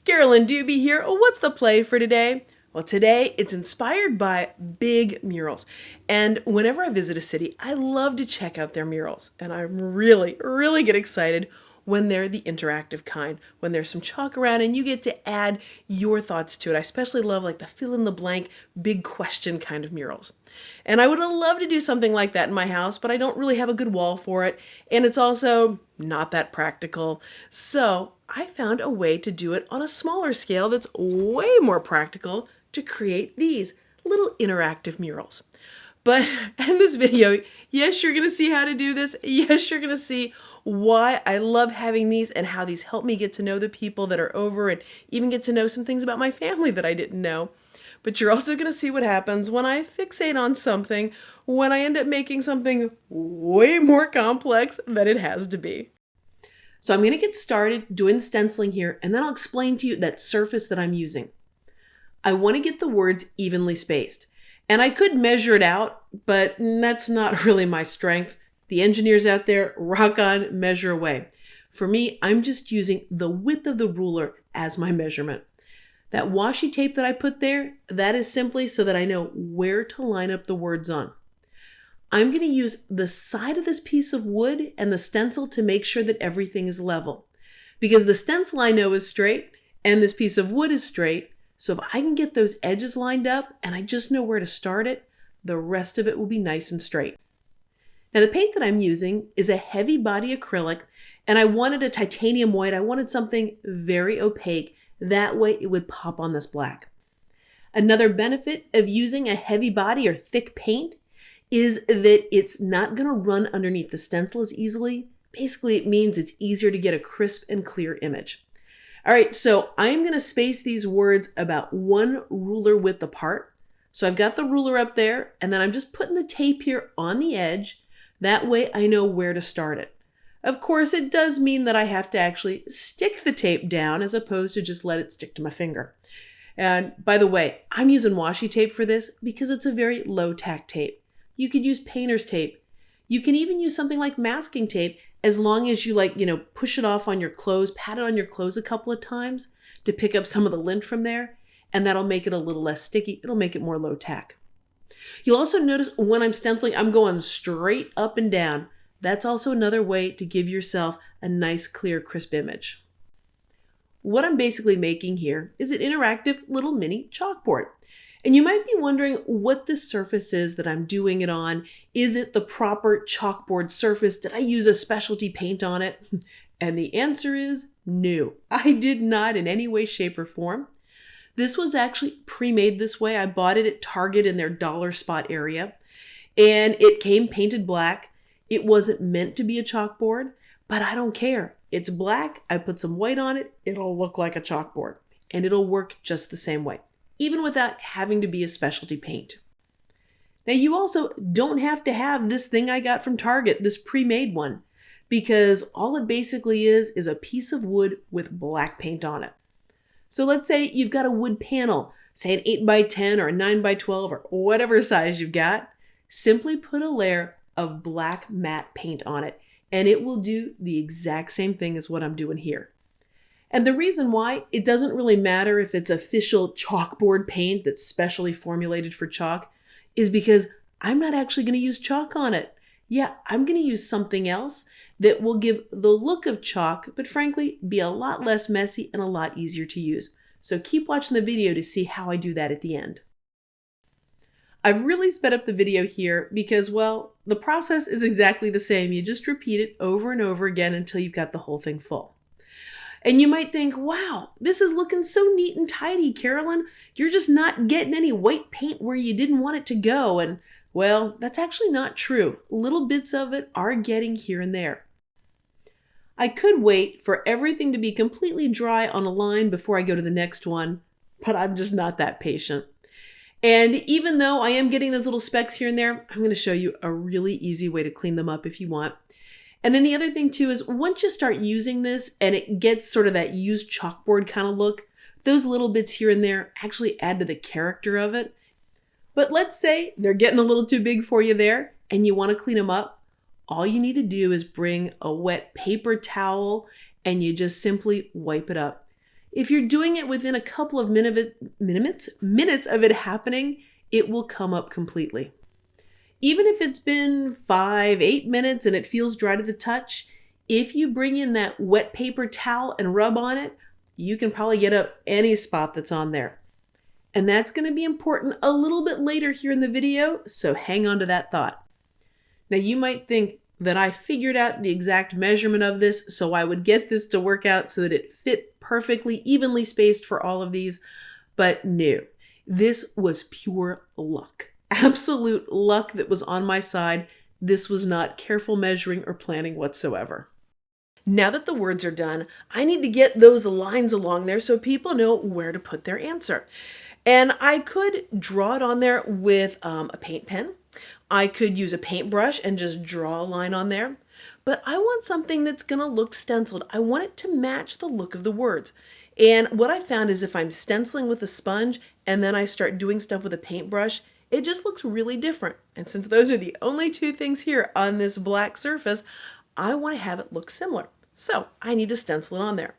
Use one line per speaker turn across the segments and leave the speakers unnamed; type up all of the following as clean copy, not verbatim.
Carolyn Dube here. What's the play for today? Well, today it's inspired by big murals. And whenever I visit a city, I love to check out their murals. And I really get excited when they're the interactive kind, when there's some chalk around and you get to add your thoughts to it. I especially love like the fill in the blank, big question kind of murals. And I would love to do something like that in my house, but I don't really have a good wall for it. And it's also not that practical. So I found a way to do it on a smaller scale that's way more practical to create these little interactive murals. But in this video, yes, you're going to see how to do this. Yes, you're going to see why I love having these and how these help me get to know the people that are over and even get to know some things about my family that I didn't know. But you're also going to see what happens when I fixate on something, when I end up making something way more complex than it has to be. So I'm going to get started doing the stenciling here, and then I'll explain to you that surface that I'm using. I want to get the words evenly spaced. And I could measure it out, but that's not really my strength. The engineers out there, rock on, measure away. For me, I'm just using the width of the ruler as my measurement. That washi tape that I put there, that is simply so that I know where to line up the words on. I'm going to use the side of this piece of wood and the stencil to make sure that everything is level. Because the stencil I know is straight and this piece of wood is straight. So if I can get those edges lined up and I just know where to start it, the rest of it will be nice and straight. Now the paint that I'm using is a heavy body acrylic, and I wanted a titanium white. I wanted something very opaque. That way it would pop on this black. Another benefit of using a heavy body or thick paint is that it's not going to run underneath the stencil as easily. Basically, it means it's easier to get a crisp and clear image. All right, so I'm going to space these words about 1 ruler width apart. So I've got the ruler up there, and then I'm just putting the tape here on the edge. That way I know where to start it. Of course, it does mean that I have to actually stick the tape down as opposed to just let it stick to my finger. And by the way, I'm using washi tape for this because it's a very low tack tape. You could use painter's tape. You can even use something like masking tape as long as you push it off on your clothes, pat it on your clothes a couple of times to pick up some of the lint from there, and that'll make it a little less sticky. It'll make it more low tack. You'll also notice when I'm stenciling, I'm going straight up and down. That's also another way to give yourself a nice, clear, crisp image. What I'm basically making here is an interactive little mini chalkboard. And you might be wondering what this surface is that I'm doing it on. Is it the proper chalkboard surface? Did I use a specialty paint on it? And the answer is no. I did not in any way, shape, or form. This was actually pre-made this way. I bought it at Target in their dollar spot area. And it came painted black. It wasn't meant to be a chalkboard, but I don't care. It's black. I put some white on it. It'll look like a chalkboard. And it'll work just the same way, even without having to be a specialty paint. Now you also don't have to have this thing I got from Target, this pre-made one, because all it basically is a piece of wood with black paint on it. So let's say you've got a wood panel, say an 8x10 or a 9x12 or whatever size you've got. Simply put a layer of black matte paint on it, and it will do the exact same thing as what I'm doing here. And the reason why, it doesn't really matter if it's official chalkboard paint that's specially formulated for chalk, is because I'm not actually going to use chalk on it. Yeah, I'm going to use something else that will give the look of chalk, but frankly, be a lot less messy and a lot easier to use. So keep watching the video to see how I do that at the end. I've really sped up the video here because, well, the process is exactly the same. You just repeat it over and over again until you've got the whole thing full. And you might think, wow, this is looking so neat and tidy, Carolyn. You're just not getting any white paint where you didn't want it to go. And well, that's actually not true. Little bits of it are getting here and there. I could wait for everything to be completely dry on a line before I go to the next one, but I'm just not that patient. And even though I am getting those little specks here and there, I'm going to show you a really easy way to clean them up if you want. And then the other thing too is once you start using this and it gets sort of that used chalkboard kind of look, those little bits here and there actually add to the character of it. But let's say they're getting a little too big for you there and you want to clean them up. All you need to do is bring a wet paper towel and you just simply wipe it up. If you're doing it within a couple of minutes of it happening, it will come up completely. Even if it's been 5-8 minutes and it feels dry to the touch, if you bring in that wet paper towel and rub on it, you can probably get up any spot that's on there. And that's going to be important a little bit later here in the video, so hang on to that thought. Now you might think that I figured out the exact measurement of this so I would get this to work out so that it fit perfectly evenly spaced for all of these, but no, this was pure luck. Absolute luck that was on my side. This was not careful measuring or planning whatsoever. Now that the words are done, I need to get those lines along there so people know where to put their answer. And I could draw it on there with a paint pen. I could use a paintbrush and just draw a line on there. But I want something that's going to look stenciled. I want it to match the look of the words. And what I found is if I'm stenciling with a sponge and then I start doing stuff with a paintbrush, it just looks really different. And since those are the only two things here on this black surface, I want to have it look similar. So I need to stencil it on there.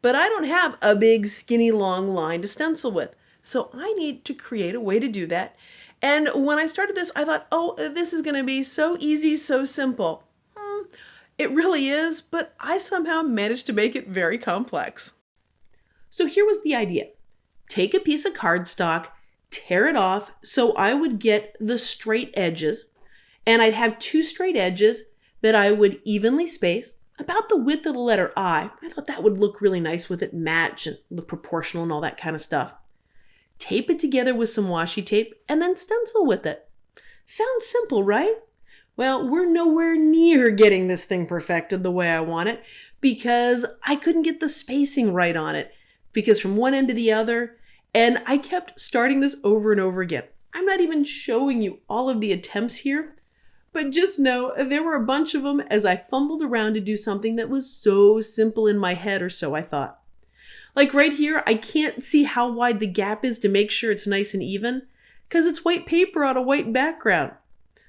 But I don't have a big skinny long line to stencil with. So I need to create a way to do that. And when I started this, I thought, oh, this is going to be so easy, so simple. It really is, but I somehow managed to make it very complex. So here was the idea. Take a piece of cardstock, tear it off so I would get the straight edges, and I'd have two straight edges that I would evenly space about the width of the letter I. I thought that would look really nice with it match and look proportional and all that kind of stuff. Tape it together with some washi tape and then stencil with it. Sounds simple, right? Well, we're nowhere near getting this thing perfected the way I want it because I couldn't get the spacing right on it because from one end to the other, and I kept starting this over and over again. I'm not even showing you all of the attempts here, but just know there were a bunch of them as I fumbled around to do something that was so simple in my head, or so I thought. Like right here, I can't see how wide the gap is to make sure it's nice and even because it's white paper on a white background.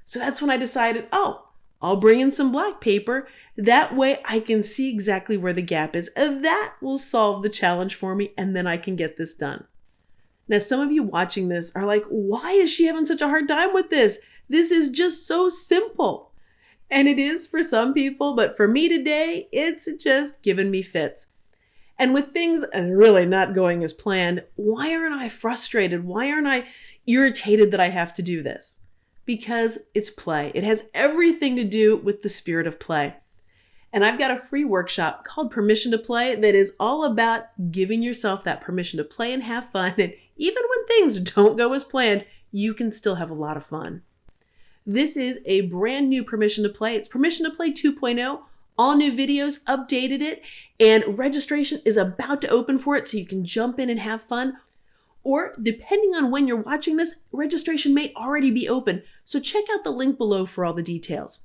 So that's when I decided, oh, I'll bring in some black paper. That way I can see exactly where the gap is. And that will solve the challenge for me and then I can get this done. Now, some of you watching this are like, why is she having such a hard time with this? This is just so simple. And it is for some people, but for me today, it's just giving me fits. And with things really not going as planned, why aren't I frustrated? Why aren't I irritated that I have to do this? Because it's play. It has everything to do with the spirit of play. And I've got a free workshop called Permission to Play that is all about giving yourself that permission to play and have fun. And even when things don't go as planned, you can still have a lot of fun. This is a brand new Permission to Play. It's Permission to Play 2.0. All new videos, updated it, and registration is about to open for it so you can jump in and have fun. Or depending on when you're watching this, registration may already be open. So check out the link below for all the details.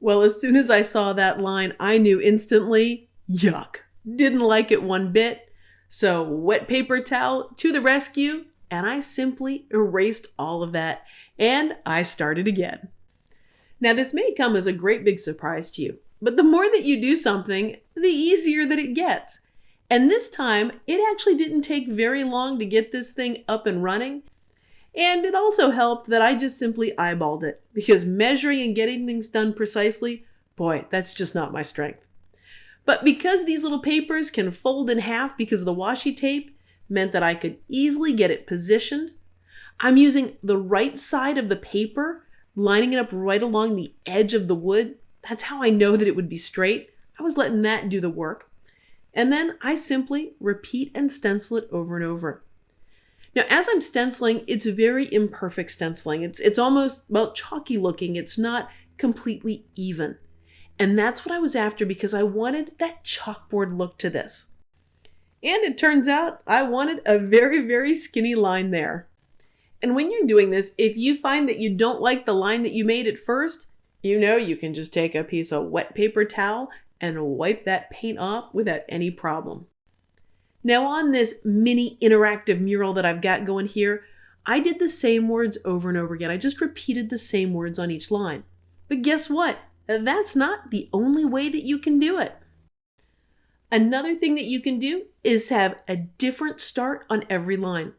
Well, as soon as I saw that line, I knew instantly, yuck, didn't like it one bit. So wet paper towel to the rescue, and I simply erased all of that, and I started again. Now this may come as a great big surprise to you, but the more that you do something, the easier that it gets. And this time, it actually didn't take very long to get this thing up and running. And it also helped that I just simply eyeballed it, because measuring and getting things done precisely, boy, that's just not my strength. But because these little papers can fold in half because of the washi tape, meant that I could easily get it positioned. I'm using the right side of the paper, lining it up right along the edge of the wood. That's how I know that it would be straight. I was letting that do the work. And then I simply repeat and stencil it over and over. Now, as I'm stenciling, it's very imperfect stenciling. It's almost, well, chalky looking. It's not completely even. And that's what I was after because I wanted that chalkboard look to this. And it turns out I wanted a very, very skinny line there. And when you're doing this, if you find that you don't like the line that you made at first, you know you can just take a piece of wet paper towel and wipe that paint off without any problem. Now on this mini interactive mural that I've got going here, I did the same words over and over again. I just repeated the same words on each line. But guess what? That's not the only way that you can do it. Another thing that you can do is have a different start on every line.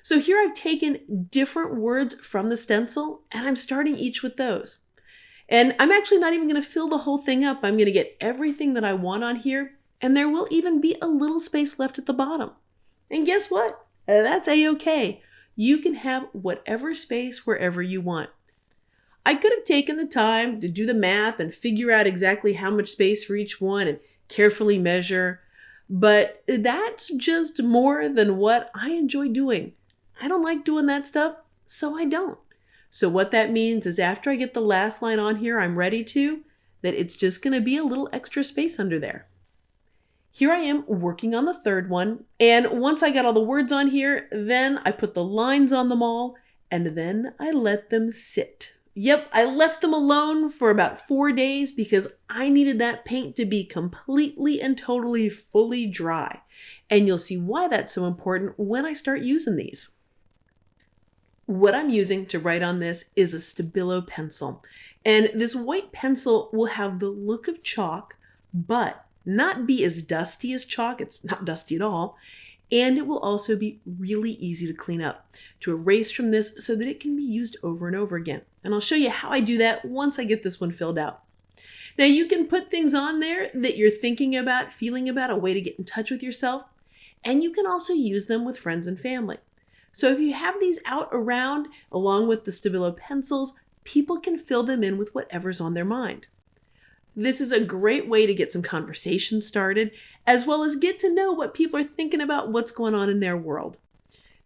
So here I've taken different words from the stencil and I'm starting each with those. And I'm actually not even going to fill the whole thing up. I'm going to get everything that I want on here, and there will even be a little space left at the bottom. And guess what? That's a-okay. You can have whatever space wherever you want. I could have taken the time to do the math and figure out exactly how much space for each one and carefully measure, but that's just more than what I enjoy doing. I don't like doing that stuff, so I don't. So what that means is after I get the last line on here, I'm ready to, that it's just going to be a little extra space under there. Here I am working on the third one, and once I got all the words on here, then I put the lines on them all, and then I let them sit. Yep, I left them alone for about 4 days because I needed that paint to be completely and totally fully dry. And you'll see why that's so important when I start using these. What I'm using to write on this is a Stabilo pencil. And this white pencil will have the look of chalk, but not be as dusty as chalk. It's not dusty at all. And it will also be really easy to clean up, to erase from this so that it can be used over and over again. And I'll show you how I do that once I get this one filled out. Now you can put things on there that you're thinking about, feeling about, a way to get in touch with yourself. And you can also use them with friends and family. So if you have these out around, along with the Stabilo pencils, people can fill them in with whatever's on their mind. This is a great way to get some conversation started, as well as get to know what people are thinking about what's going on in their world.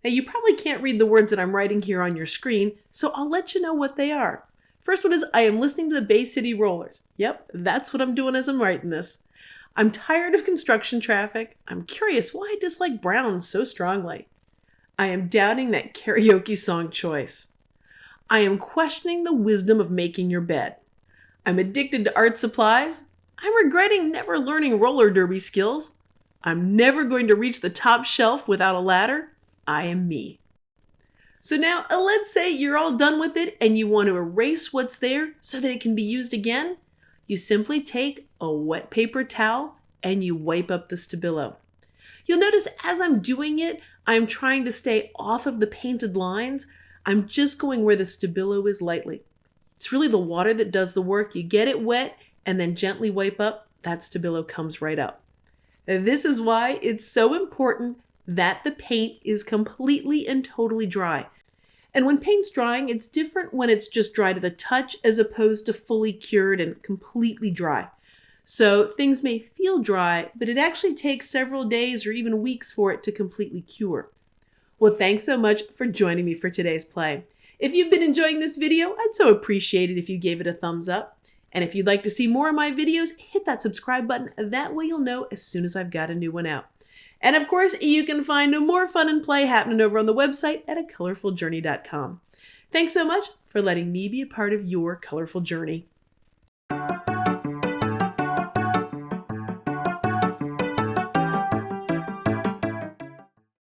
Now you probably can't read the words that I'm writing here on your screen, so I'll let you know what they are. First one is, I am listening to the Bay City Rollers. Yep, that's what I'm doing as I'm writing this. I'm tired of construction traffic. I'm curious why I dislike Browns so strongly. I am doubting that karaoke song choice. I am questioning the wisdom of making your bed. I'm addicted to art supplies. I'm regretting never learning roller derby skills. I'm never going to reach the top shelf without a ladder. I am me. So now let's say you're all done with it and you want to erase what's there so that it can be used again. You simply take a wet paper towel and you wipe up the Stabilo. You'll notice as I'm doing it, I'm trying to stay off of the painted lines. I'm just going where the Stabilo is lightly. It's really the water that does the work. You get it wet and then gently wipe up, that Stabilo comes right up. This is why it's so important that the paint is completely and totally dry. And when paint's drying, it's different when it's just dry to the touch as opposed to fully cured and completely dry. So things may feel dry, but it actually takes several days or even weeks for it to completely cure. Well, thanks so much for joining me for today's play. If you've been enjoying this video, I'd so appreciate it if you gave it a thumbs up. And if you'd like to see more of my videos, hit that subscribe button. That way you'll know as soon as I've got a new one out. And of course, you can find more fun and play happening over on the website at acolorfuljourney.com. Thanks so much for letting me be a part of your colorful journey.